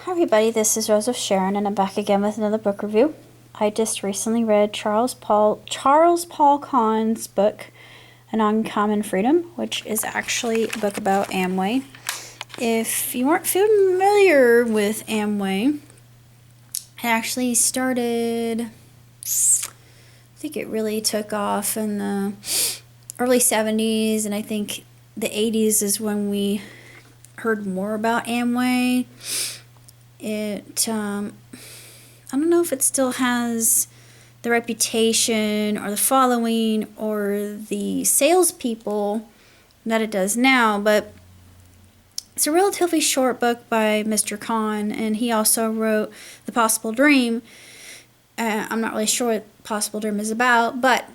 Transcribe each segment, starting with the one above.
Hi everybody, this is Rose of Sharon and I'm back again with another book review. I just recently read Charles Paul Conn's book, An Uncommon Freedom, which is actually a book about Amway. If you aren't familiar with Amway, it actually started, I think it really took off in the early 70s, and I think the 80s is when we heard more about Amway. I don't know if it still has the reputation or the following or the salespeople that it does now, but it's a relatively short book by Mr.Conn, and he also wrote The Possible Dream. I'm not really sure what Possible Dream is about, but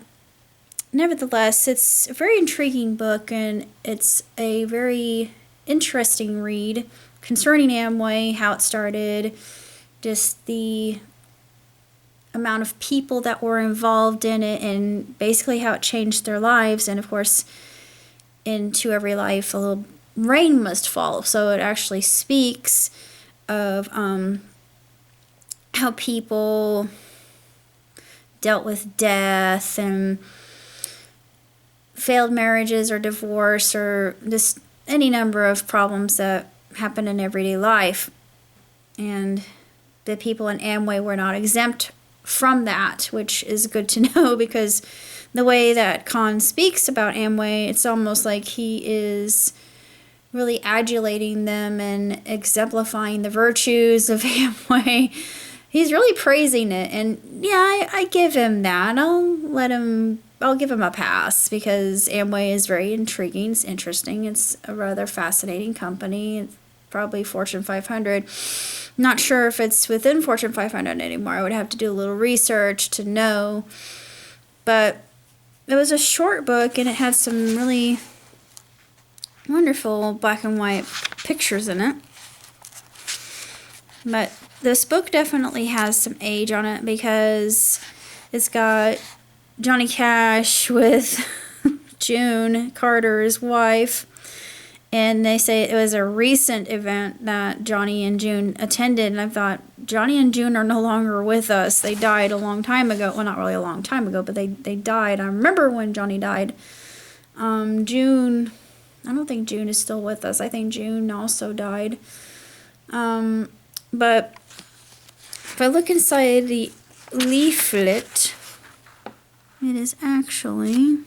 nevertheless, it's a very intriguing book, and it's a very interesting read concerning Amway, how it started, just the amount of people that were involved in it, and basically how it changed their lives. And of course, into every life a little rain must fall. So it actually speaks of how people dealt with death and failed marriages or divorce or just any number of problems that happen in everyday life. And the people in Amway were not exempt from that, which is good to know, because the way that Conn speaks about Amway, it's almost like he is really adulating them and exemplifying the virtues of Amway. He's really praising it, and yeah, I give him that. I'll give him a pass, because Amway is very intriguing. It's interesting. It's a rather fascinating company. It's probably Fortune 500. Not sure if it's within Fortune 500 anymore. I would have to do a little research to know. But it was a short book, and it had some really wonderful black and white pictures in it. But this book definitely has some age on it, because it's got Johnny Cash with June Carter's wife, and they say it was a recent event that Johnny and June attended, and I thought, Johnny and June are no longer with us. They died a long time ago. Well, not really a long time ago, but they died. I remember when Johnny died. June, I don't think June is still with us. I think June also died. But if I look inside the leaflet, it is actually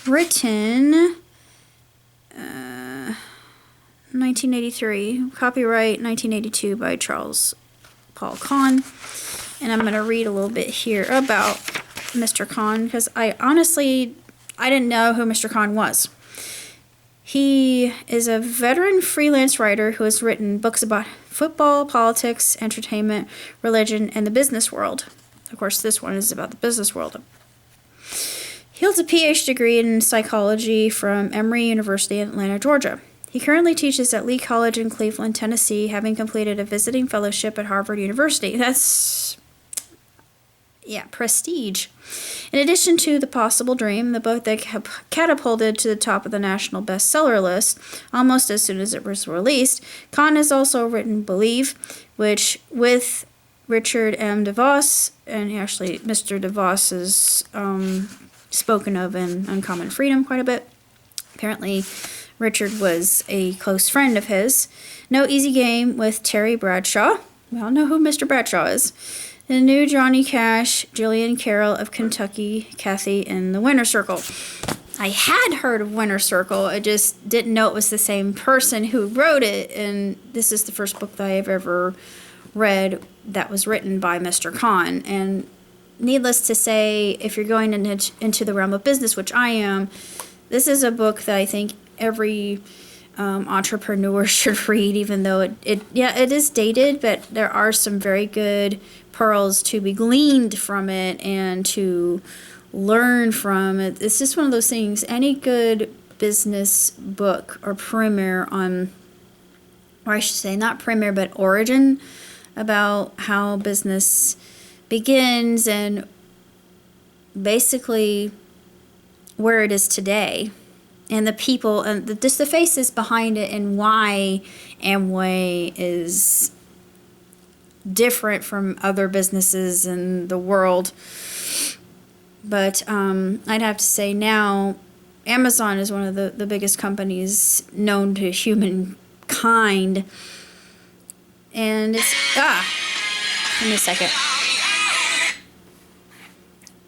written 1983, copyright 1982 by Charles Paul Conn. And I'm going to read a little bit here about Mr. Conn, because I didn't know who Mr. Conn was. He is a veteran freelance writer who has written books about football, politics, entertainment, religion, and the business world. Of course, this one is about the business world. He holds a PhD degree in psychology from Emory University in Atlanta, Georgia. He currently teaches at Lee College in Cleveland, Tennessee, having completed a visiting fellowship at Harvard University. That's, yeah, prestige. In addition to The Possible Dream, the book that catapulted to the top of the national bestseller list almost as soon as it was released, Conn has also written Believe, which with Richard M. DeVos, and actually Mr. DeVos is spoken of in Uncommon Freedom quite a bit. Apparently, Richard was a close friend of his. No Easy Game with Terry Bradshaw. We all know who Mr. Bradshaw is. The New Johnny Cash, Jillian Carroll of Kentucky, Kathy in the Winner Circle. I had heard of Winner Circle. I just didn't know it was the same person who wrote it. And this is the first book that I have ever read that was written by Mr. Conn. And needless to say, if you're going into the realm of business, which I am, this is a book that I think every entrepreneur should read, even though it is dated, but there are some very good pearls to be gleaned from it and to learn from it. It's just one of those things. Any good business book or primer on, or I should say not primer, but origin, about how business begins and basically where it is today, and the people and just the faces behind it and why Amway is different from other businesses in the world. But I'd have to say now Amazon is one of the biggest companies known to humankind. And it's, give me a second.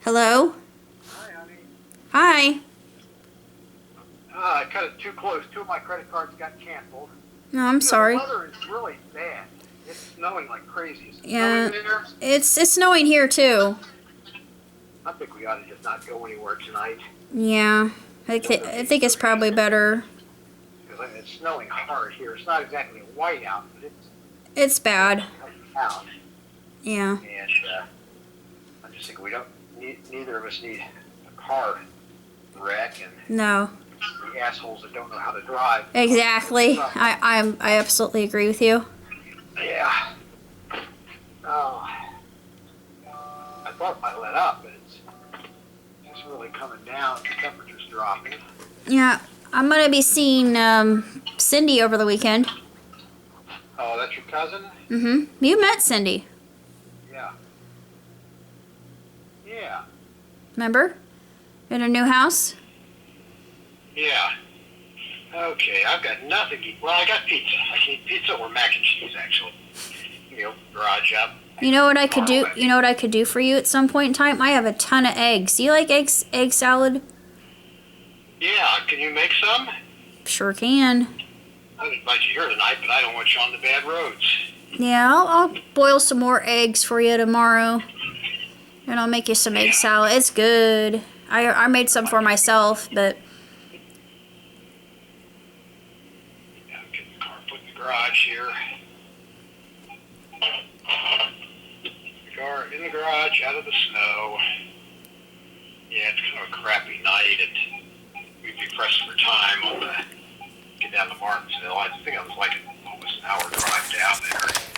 Hello? Hi, honey. Hi. I cut it too close. 2 of my credit cards got canceled. No, I'm sorry. The weather is really bad. It's snowing like crazy. Is it Yeah, snowing there? it's snowing here too. I think we ought to just not go anywhere tonight. Yeah, I think it's probably better. Because it's snowing hard here. It's not exactly white out, but It's bad. out. Yeah. And I just think we don't. Neither of us need a car wreck and No. the assholes that don't know how to drive. Exactly. I absolutely agree with you. Yeah. Oh. I thought it might let up, but it's just really coming down. The temperature's dropping. Yeah, I'm gonna be seeing Cindy over the weekend. Oh, that's your cousin? Mm-hmm. You met Cindy. Yeah. Yeah. Remember? In her new house? Yeah. Okay, I've got nothing to eat. Well, I got pizza. I can eat pizza or mac and cheese, actually. Garage up. You know what I could do? You know what I could do for you at some point in time? I have a ton of eggs. Do you like egg salad? Yeah, can you make some? Sure can. I'd invite you here tonight, but I don't want you on the bad roads. Yeah, I'll boil some more eggs for you tomorrow. And I'll make you some egg salad. It's good. I made some for myself, but... Yeah, get the car put in the garage here. The car in the garage, out of the snow. Yeah, it's kind of a crappy night. We'd be pressed for time on the get down to Martinsville. I think I was like almost an hour drive down there.